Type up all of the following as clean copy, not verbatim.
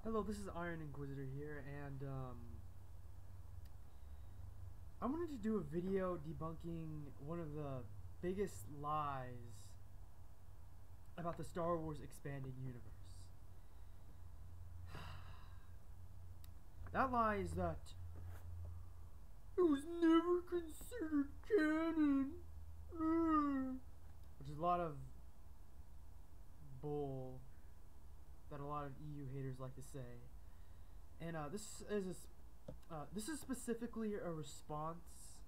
Hello, this is Iron Inquisitor here, and I wanted to do a video debunking one of the biggest lies about the Star Wars expanded universe. That lie is that it was never considered canon, which is a lot of bull that a lot of EU haters like to say. And this is specifically a response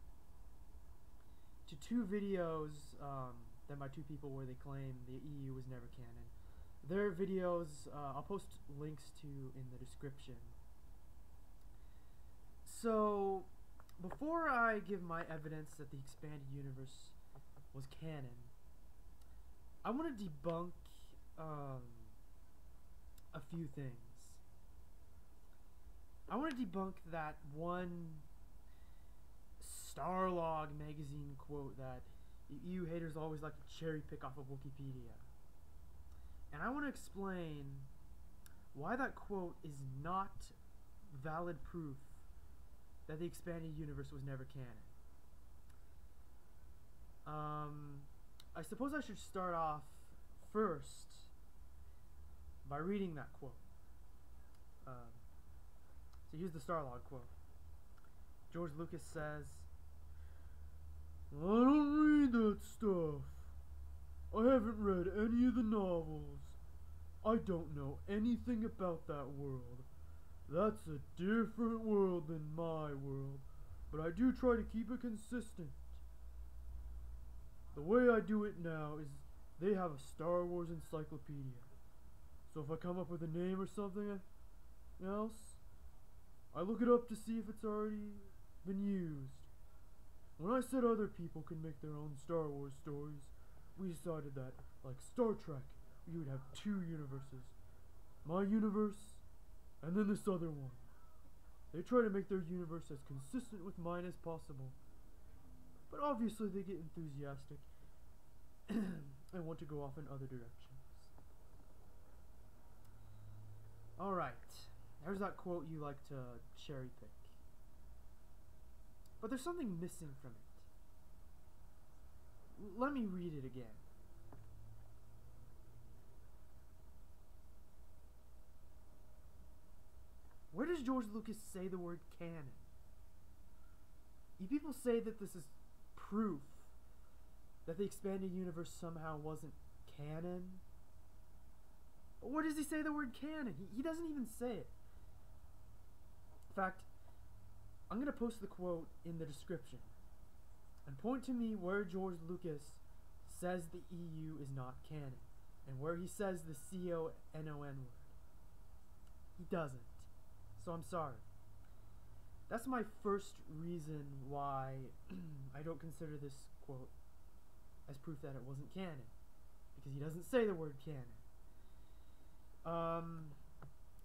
to two videos that my two people where they claim the EU was never canon. Their videos, I'll post links to in the description. So, before I give my evidence that the expanded universe was canon, I want to debunk a few things. I want to debunk that one Starlog magazine quote that EU haters always like to cherry pick off of Wikipedia. And I want to explain why that quote is not valid proof that the expanded universe was never canon. I suppose I should start off first by reading that quote. So here's the Starlog quote. George Lucas says, "I don't read that stuff. I haven't read any of the novels. I don't know anything about that world. That's a different world than my world, but I do try to keep it consistent. The way I do it now is they have a Star Wars encyclopedia. So if I come up with a name or something else, I look it up to see if it's already been used. When I said other people can make their own Star Wars stories, we decided that, like Star Trek, we would have two universes. My universe, and then this other one. They try to make their universe as consistent with mine as possible. But obviously they get enthusiastic and want to go off in other directions." Alright, there's that quote you like to cherry pick. But there's something missing from it. Let me read it again. Where does George Lucas say the word canon? You people say that this is proof that the expanded universe somehow wasn't canon. But where does he say the word canon? He doesn't even say it. In fact, I'm going to post the quote in the description. And point to me where George Lucas says the EU is not canon. And where he says the C-O-N-O-N word. He doesn't. So I'm sorry. That's my first reason why I don't consider this quote as proof that it wasn't canon. Because he doesn't say the word canon.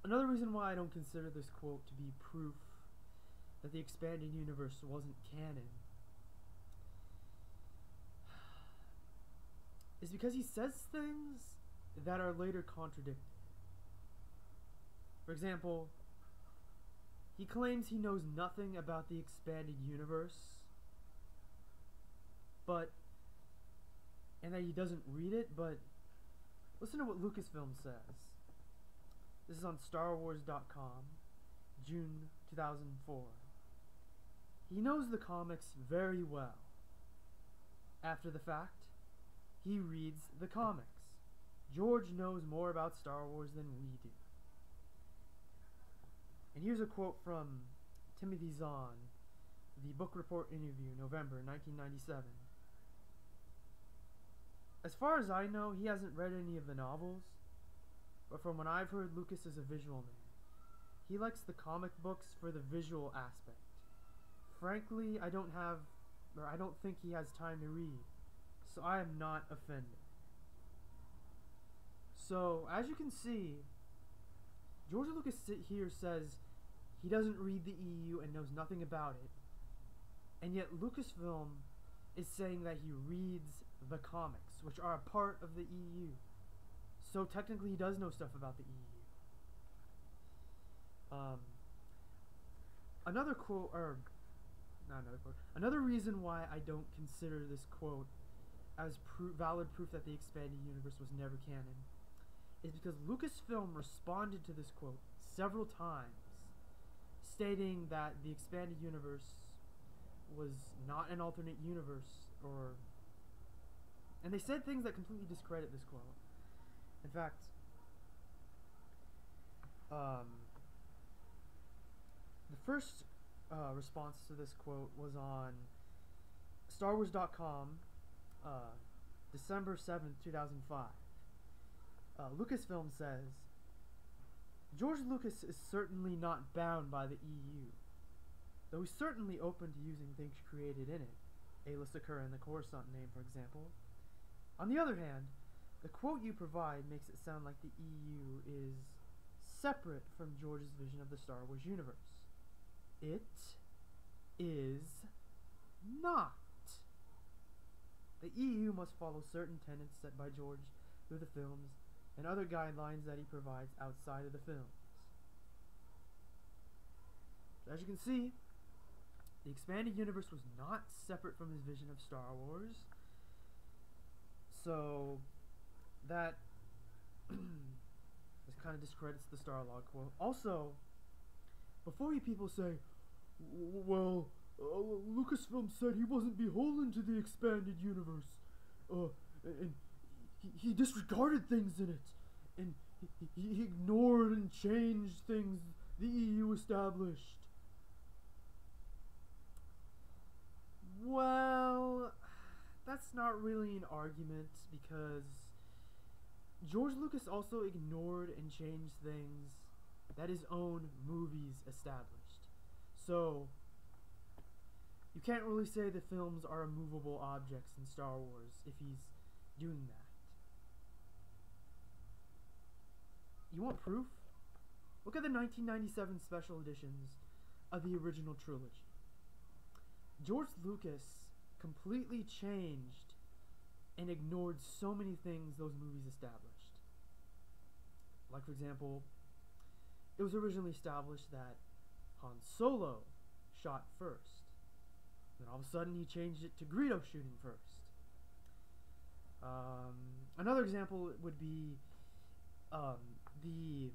Another reason why I don't consider this quote to be proof that the expanded universe wasn't canon is because he says things that are later contradicted. For example, he claims he knows nothing about the expanded universe, and that he doesn't read it, but listen to what Lucasfilm says. This is on StarWars.com, June 2004. He knows the comics very well. After the fact, he reads the comics. George knows more about Star Wars than we do. And here's a quote from Timothy Zahn, the Book Report interview, November 1997. "As far as I know, he hasn't read any of the novels, but from what I've heard, Lucas is a visual man. He likes the comic books for the visual aspect. Frankly, I don't think he has time to read, so I am not offended." So, as you can see, George Lucas here says he doesn't read the EU and knows nothing about it, and yet Lucasfilm is saying that he reads the comics, which are a part of the EU. So technically he does know stuff about the EU. Um, another quote, or not another quote, another reason why I don't consider this quote as valid proof that the expanded universe was never canon is because Lucasfilm responded to this quote several times, stating that the expanded universe was not an alternate universe, and they said things that completely discredit this quote. In fact, the first response to this quote was on StarWars.com, December 7th, 2005. Lucasfilm says, George Lucas is certainly not bound by the EU, though he's certainly open to using things created in it, Aayla Secura and the Coruscant name, for example. On the other hand, the quote you provide makes it sound like the EU is separate from George's vision of the Star Wars universe. It is not. The EU must follow certain tenets set by George through the films and other guidelines that he provides outside of the films. So as you can see, the expanded universe was not separate from his vision of Star Wars. So that this kind of discredits the Starlog quote. Also, before you people say, well, Lucasfilm said he wasn't beholden to the expanded universe, and he disregarded things in it, and he ignored and changed things the EU established. Well, that's not really an argument, because George Lucas also ignored and changed things that his own movies established. So, you can't really say the films are immovable objects in Star Wars if he's doing that. You want proof? Look at the 1997 special editions of the original trilogy. George Lucas completely changed and ignored so many things those movies established. Like, for example, it was originally established that Han Solo shot first. Then all of a sudden he changed it to Greedo shooting first. Another example would be the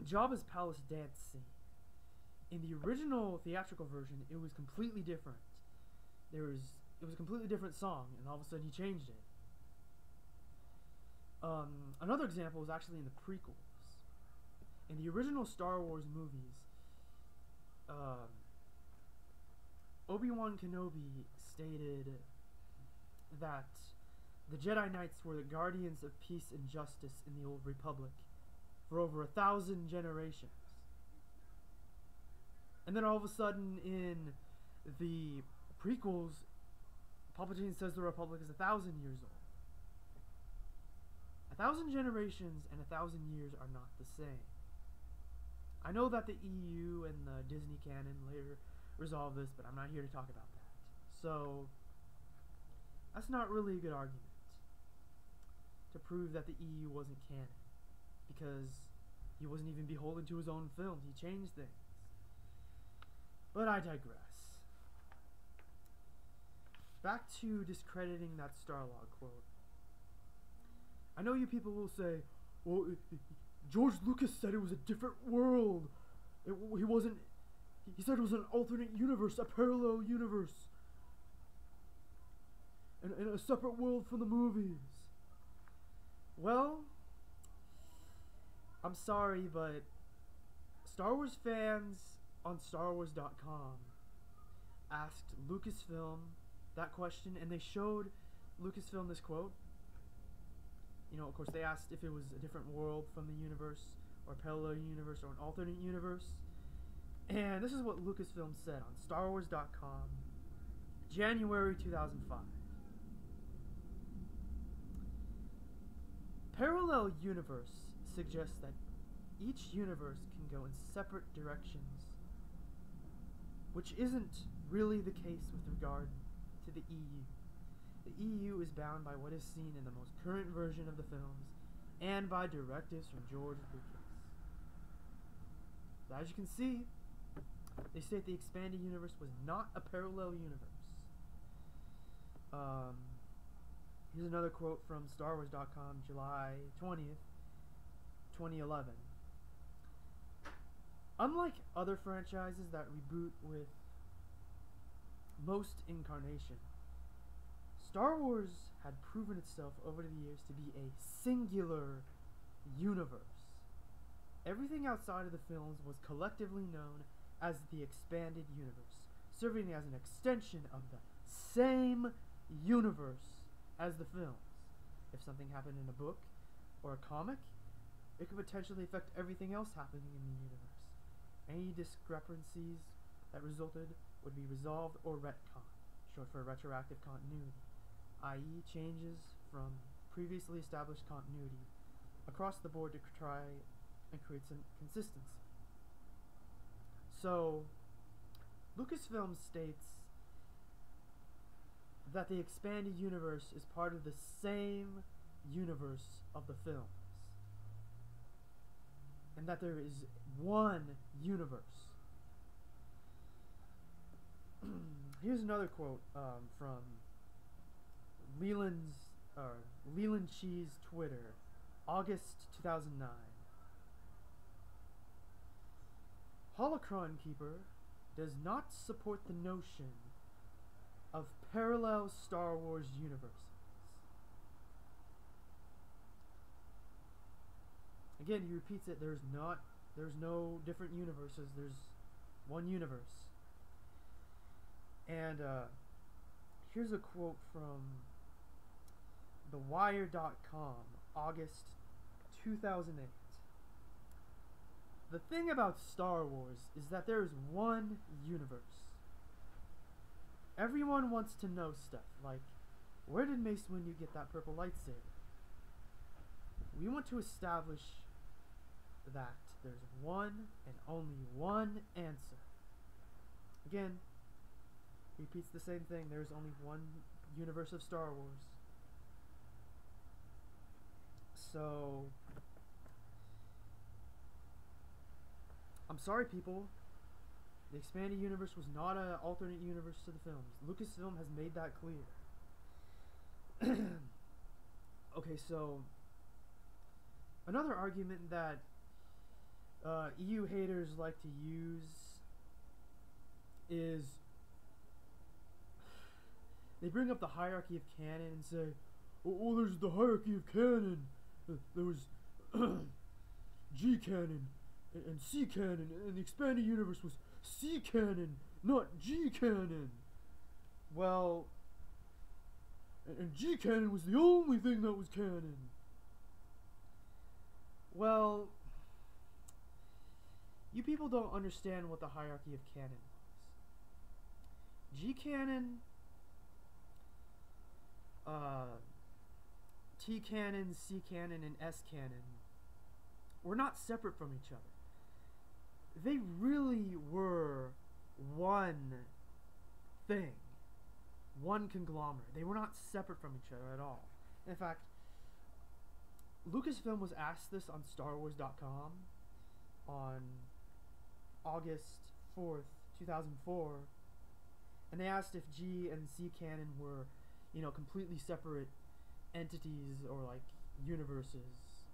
Jabba's palace dance scene. In the original theatrical version, it was completely different. It was a completely different song, and all of a sudden he changed it. Another example is actually in the prequels. In the original Star Wars movies, Obi-Wan Kenobi stated that the Jedi Knights were the guardians of peace and justice in the Old Republic for over 1,000 generations. And then all of a sudden in the prequels, Palpatine says the Republic is 1,000 years old. 1,000 generations and 1,000 years are not the same. I know that the EU and the Disney canon later resolve this, but I'm not here to talk about that. So, that's not really a good argument to prove that the EU wasn't canon, because he wasn't even beholden to his own films. He changed things. But I digress. Back to discrediting that Starlog quote. I know you people will say, well, George Lucas said it was a different world. He said it was an alternate universe, a parallel universe, and a separate world from the movies. Well, I'm sorry, but Star Wars fans on StarWars.com asked Lucasfilm that question, and they showed Lucasfilm this quote. You know, of course, they asked if it was a different world from the universe, or a parallel universe, or an alternate universe. And this is what Lucasfilm said on StarWars.com, January 2005. Parallel universe suggests that each universe can go in separate directions, which isn't really the case with regard to the EU. The EU is bound by what is seen in the most current version of the films and by directives from George Lucas. So as you can see, they state the expanded universe was not a parallel universe. Here's another quote from StarWars.com, July 20th, 2011. Unlike other franchises that reboot with most incarnation, Star Wars had proven itself over the years to be a singular universe. Everything outside of the films was collectively known as the expanded universe, serving as an extension of the same universe as the films. If something happened in a book or a comic, it could potentially affect everything else happening in the universe. Any discrepancies that resulted would be resolved or retcon, short for retroactive continuity, i.e. changes from previously established continuity across the board to try and create some consistency. So, Lucasfilm states that the expanded universe is part of the same universe of the films, and that there is one universe. Here's another quote from Leland Cheese Twitter, August 2009. Holocron Keeper does not support the notion of parallel Star Wars universes. Again, he repeats it, there's no different universes, there's one universe. And here's a quote from TheWire.com, August 2008. The thing about Star Wars is that there is one universe. Everyone wants to know stuff like, where did Mace Windu get that purple lightsaber? We want to establish that there's one and only one answer. Again, repeats the same thing. There's only one universe of Star Wars. So, I'm sorry, people. The expanded universe was not an alternate universe to the films. Lucasfilm has made that clear. Okay, so another argument that EU haters like to use is they bring up the hierarchy of canon and say, oh, there's the hierarchy of canon. There was G canon and C canon, and the expanded universe was C canon, not G canon. Well, and G canon was the only thing that was canon. Well, you people don't understand what the hierarchy of canon was. G canon, T canon, C canon, and S canon were not separate from each other. They really were one thing, one conglomerate. They were not separate from each other at all. In fact, Lucasfilm was asked this on StarWars.com on August 4th, 2004, and they asked if G and C canon were, completely separate entities or like universes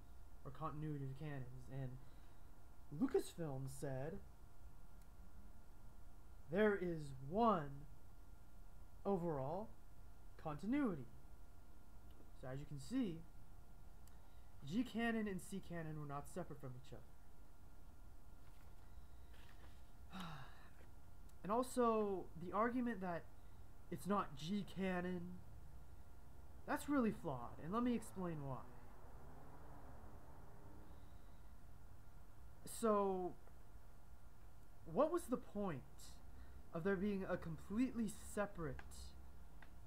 or continuity of canons, and Lucasfilm said there is one overall continuity. So as you can see, G canon and C canon were not separate from each other. And also, the argument that it's not G canon, that's really flawed, and let me explain why. So, what was the point of there being a completely separate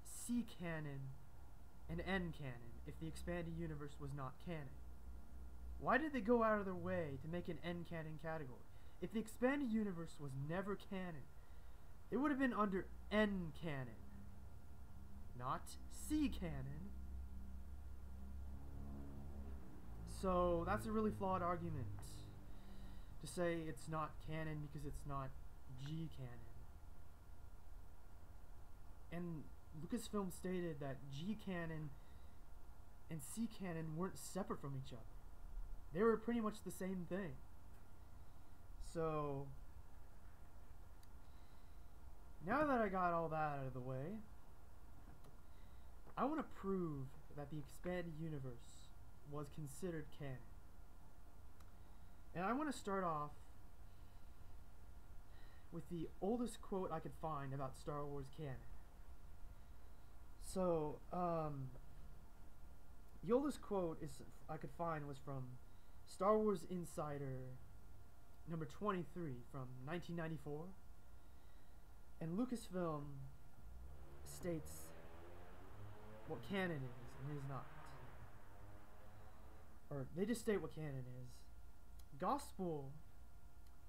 C canon and N canon if the expanded universe was not canon? Why did they go out of their way to make an N canon category? If the expanded universe was never canon, it would have been under N canon, not C canon. So that's a really flawed argument, to say it's not canon because it's not G canon. And Lucasfilm stated that G canon and C canon weren't separate from each other. They were pretty much the same thing. So, now that I got all that out of the way, I want to prove that the expanded universe was considered canon. And I want to start off with the oldest quote I could find about Star Wars canon. So, the oldest quote I could find was from Star Wars Insider number 23 from 1994. And Lucasfilm states what canon is and is not. Or they just state what canon is. Gospel,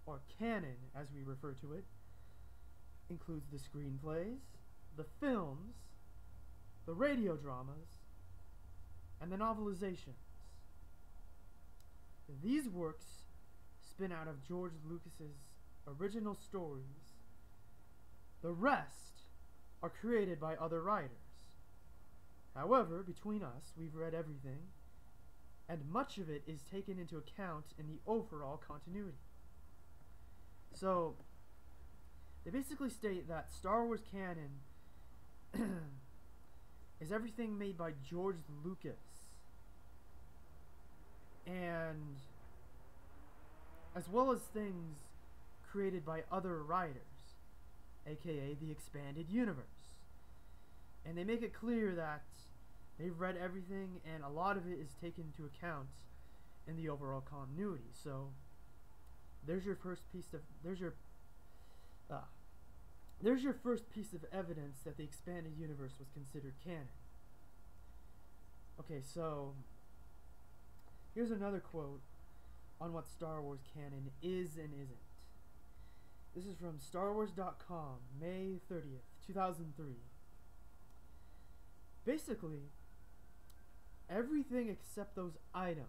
or canon as we refer to it, includes the screenplays, the films, the radio dramas, and the novelizations. These works spin out of George Lucas's original stories. The rest are created by other writers. However, between us, we've read everything, and much of it is taken into account in the overall continuity. So, they basically state that Star Wars canon is everything made by George Lucas, and as well as things created by other writers, aka the expanded universe. And they make it clear that they've read everything and a lot of it is taken into account in the overall continuity. So there's your first piece of there's your first piece of evidence that the expanded universe was considered canon. Okay, so here's another quote on what Star Wars canon is and isn't. This is from StarWars.com, May 30th, 2003. Basically, everything except those items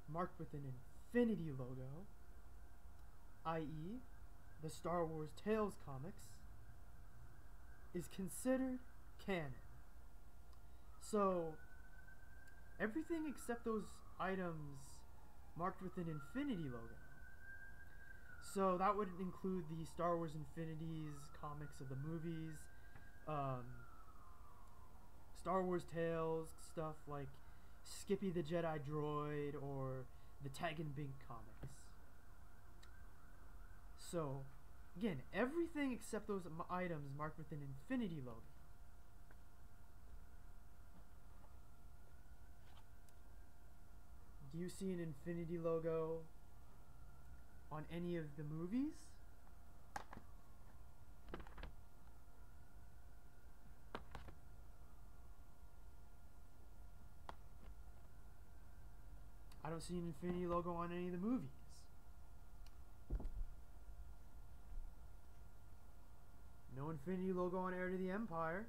marked with an infinity logo, i.e., the Star Wars Tales comics, is considered canon. So, everything except those items marked with an infinity logo. So that would include the Star Wars Infinities comics of the movies, Star Wars Tales, stuff like Skippy the Jedi Droid, or the Tag and Bink comics. So, again, everything except those items marked with an infinity logo. Do you see an infinity logo on any of the movies? I don't see an infinity logo on any of the movies. No infinity logo on Heir to the Empire.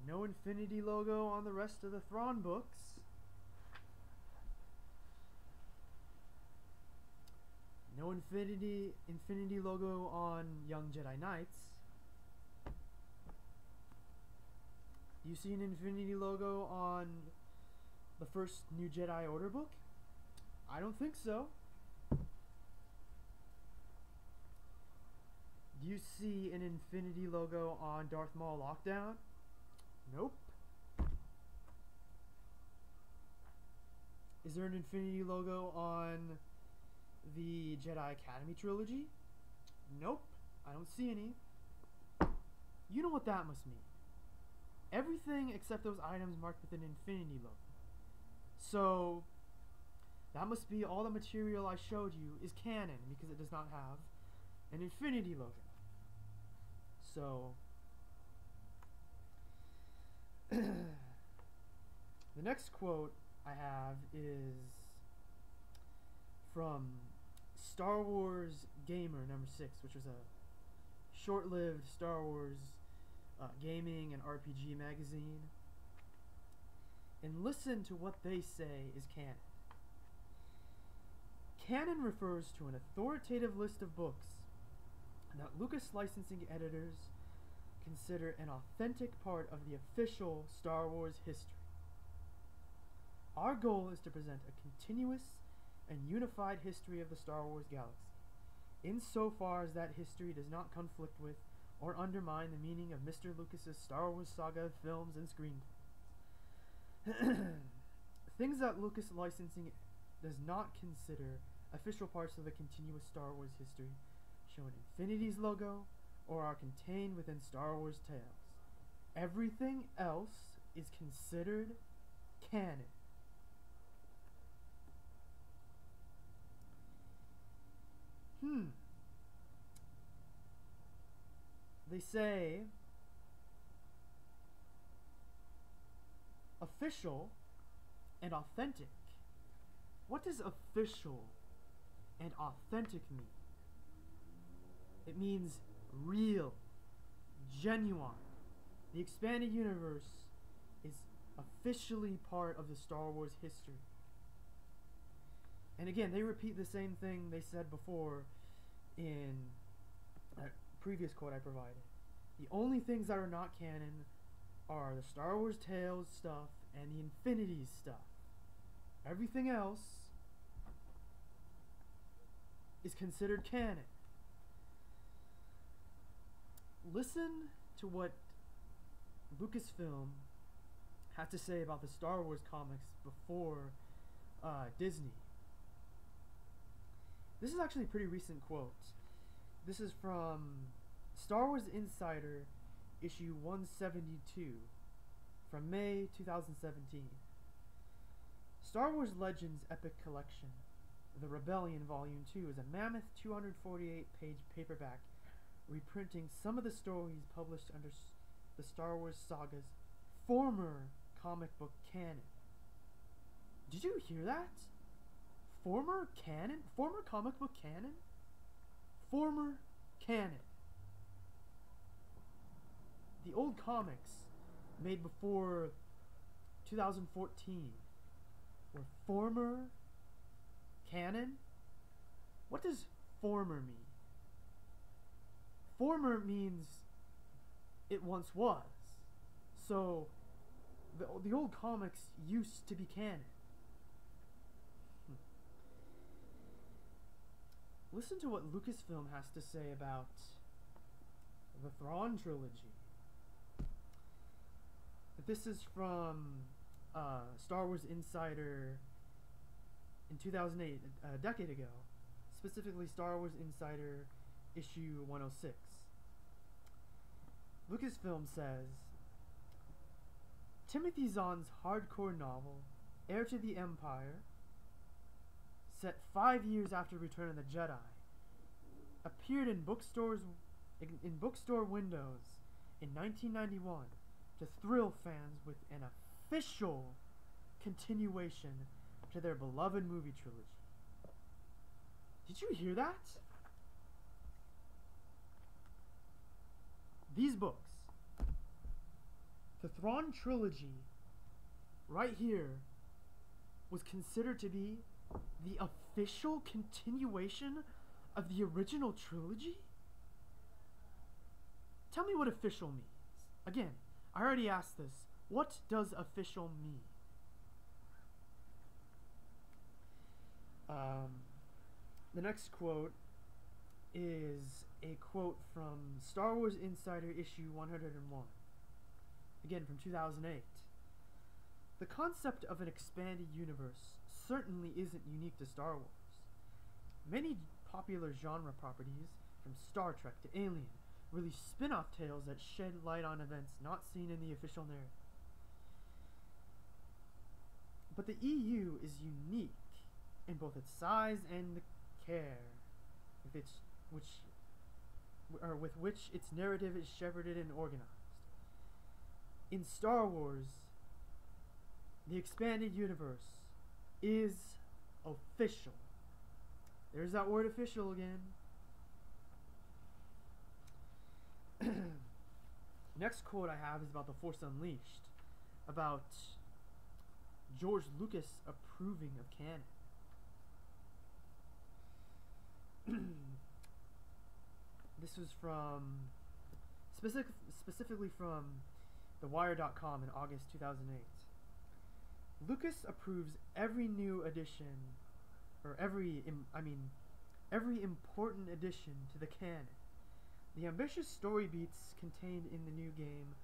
No infinity logo on the rest of the Thrawn books. No infinity logo on Young Jedi Knights. Do you see an infinity logo on the first New Jedi Order book? I don't think so. Do you see an infinity logo on Darth Maul Lockdown? Nope. Is there an infinity logo on the Jedi Academy trilogy? Nope. I don't see any. You know what that must mean. Everything except those items marked with an infinity logo. So, that must be all the material I showed you is canon because it does not have an infinity logo. So, the next quote I have is from Star Wars Gamer number 6, which was a short-lived Star Wars gaming and RPG magazine, and listen to what they say is canon. Canon refers to an authoritative list of books that Lucas licensing editors consider an authentic part of the official Star Wars history. Our goal is to present a continuous and unified history of the Star Wars galaxy, insofar as that history does not conflict with or undermine the meaning of Mr. Lucas's Star Wars saga films and screenplays. Things that Lucas licensing does not consider official parts of the continuous Star Wars history show an Infinity's logo or are contained within Star Wars tales. Everything else is considered canon. They say official and authentic. What does official and authentic mean? It means real, genuine. The expanded universe is officially part of the Star Wars history. And again, they repeat the same thing they said before in a previous quote I provided. The only things that are not canon are the Star Wars Tales stuff and the Infinities stuff. Everything else is considered canon. Listen to what Lucasfilm had to say about the Star Wars comics before Disney. This is actually a pretty recent quote. This is from Star Wars Insider, issue 172, from May 2017. Star Wars Legends Epic Collection, The Rebellion Volume 2, is a mammoth 248-page paperback reprinting some of the stories published under the Star Wars saga's former comic book canon. Did you hear that? Former canon? Former comic book canon? Former canon. The old comics made before 2014 were former canon? What does former mean? Former means it once was. So the old comics used to be canon. Listen to what Lucasfilm has to say about the Thrawn trilogy. This is from Star Wars Insider in 2008, a decade ago. Specifically Star Wars Insider issue 106. Lucasfilm says, Timothy Zahn's hardcore novel, Heir to the Empire, set 5 years after Return of the Jedi, appeared in bookstore windows in 1991 to thrill fans with an official continuation to their beloved movie trilogy. Did you hear that? These books, the Thrawn trilogy, right here, was considered to be the official continuation of the original trilogy? Tell me what official means. Again, I already asked this. What does official mean? The next quote is a quote from Star Wars Insider issue 101. Again, from 2008. The concept of an expanded universe certainly isn't unique to Star Wars. Many popular genre properties, from Star Trek to Alien, release spin-off tales that shed light on events not seen in the official narrative. But the EU is unique in both its size and the care with which its narrative is shepherded and organized. In Star Wars, the expanded universe is official. There's that word official again. Next quote I have is about The Force Unleashed, about George Lucas approving of canon. This was from specifically from TheWire.com in August 2008. Lucas approves every new addition, or every important addition to the canon. The ambitious story beats contained in the new game,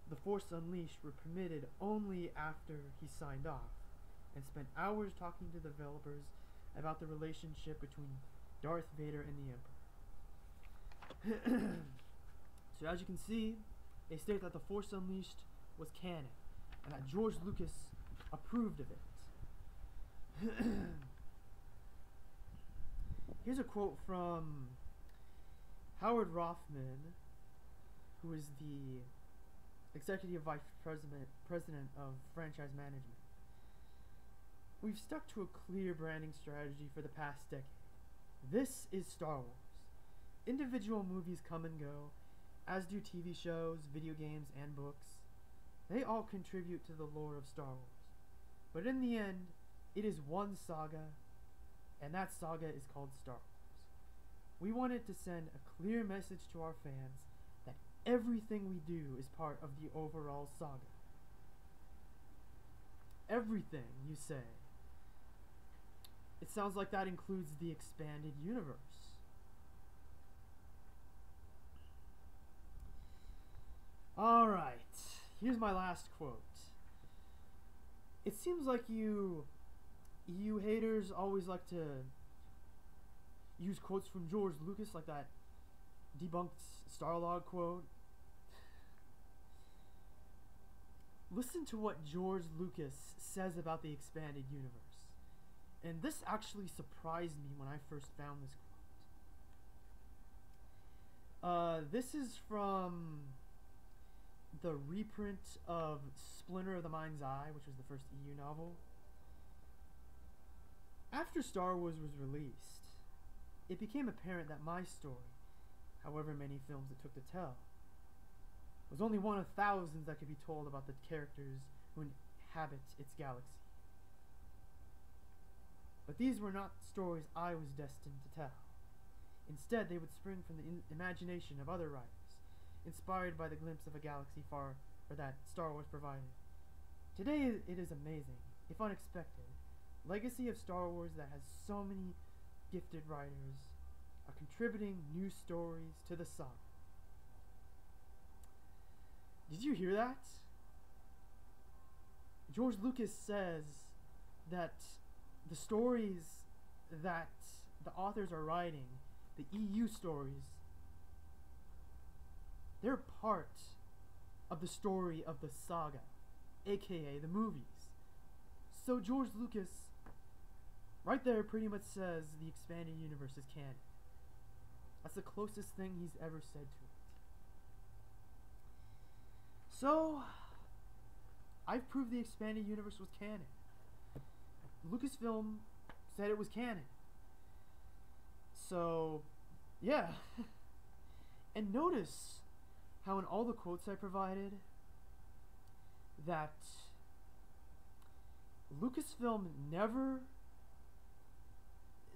The Force Unleashed, were permitted only after he signed off and spent hours talking to developers about the relationship between Darth Vader and the Emperor. So as you can see, they state that The Force Unleashed was canon and that George Lucas approved of it. Here's a quote from Howard Rothman, who is the Executive Vice President of Franchise Management. We've stuck to a clear branding strategy for the past decade. This is Star Wars. Individual movies come and go, as do TV shows, video games, and books. They all contribute to the lore of Star Wars. But in the end, it is one saga, and that saga is called Star Wars. We wanted to send a clear message to our fans that everything we do is part of the overall saga. Everything, you say. It sounds like that includes the expanded universe. Alright, here's my last quote. It seems like you haters always like to use quotes from George Lucas, like that debunked Starlog quote. Listen to what George Lucas says about the expanded universe. And this actually surprised me when I first found this quote. This is from the reprint of Splinter of the Mind's Eye, which was the first EU novel. After Star Wars was released, it became apparent that my story, however many films it took to tell, was only one of thousands that could be told about the characters who inhabit its galaxy. But these were not stories I was destined to tell. Instead, they would spring from the imagination of other writers, inspired by the glimpse of a galaxy far, or that Star Wars provided. Today it is amazing, if unexpected, legacy of Star Wars that has so many gifted writers are contributing new stories to the saga. Did you hear that? George Lucas says that the stories that the authors are writing, the EU stories, they're part of the story of the saga, aka the movies. So George Lucas, right there, pretty much says the expanded universe is canon. That's the closest thing he's ever said to it. So, I've proved the expanded universe was canon. Lucasfilm said it was canon. So, yeah. And notice how in all the quotes I provided, that Lucasfilm never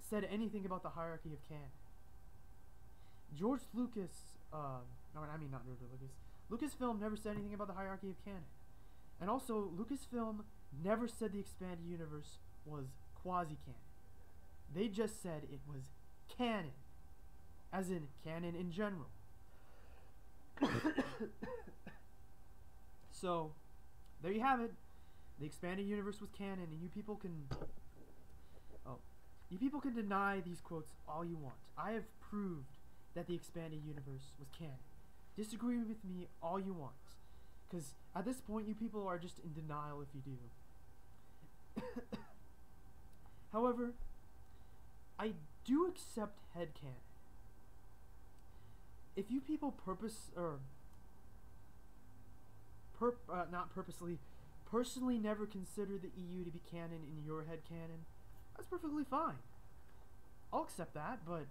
said anything about the hierarchy of canon. George Lucas, not George Lucas, Lucasfilm never said anything about the hierarchy of canon. And also, Lucasfilm never said the expanded universe was quasi-canon. They just said it was canon, as in canon in general. So, there you have it. The expanded universe was canon, and you people can deny these quotes all you want. I have proved that the expanded universe was canon. Disagree with me all you want, because at this point you people are just in denial if you do. However, I do accept headcanon. If you people personally never consider the EU to be canon in your headcanon, that's perfectly fine. I'll accept that, but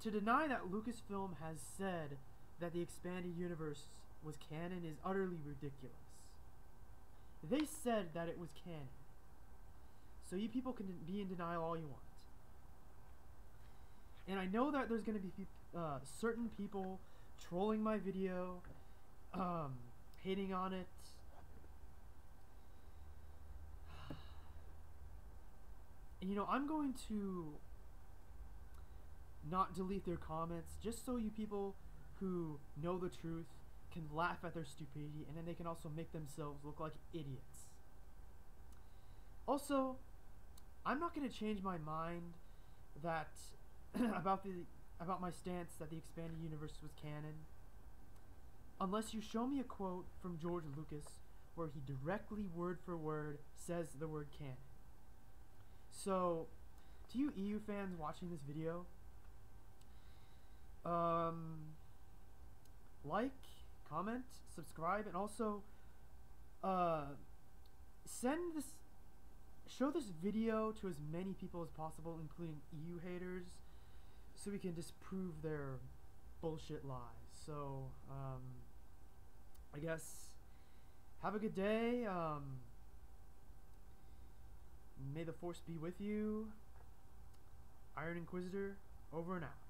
to deny that Lucasfilm has said that the expanded universe was canon is utterly ridiculous. They said that it was canon. So you people can be in denial all you want. And I know that there's going to be certain people trolling my video, hating on it. And, you know, I'm going to not delete their comments just so you people who know the truth can laugh at their stupidity, and then they can also make themselves look like idiots. Also, I'm not going to change my mind that about my stance that the expanded universe was canon unless you show me a quote from George Lucas where he directly word for word says the word canon. So, to you EU fans watching this video, like, comment, subscribe, and also show this video to as many people as possible, including EU haters, so we can disprove their bullshit lies. So, I guess, have a good day. May the Force be with you. Iron Inquisitor, over and out.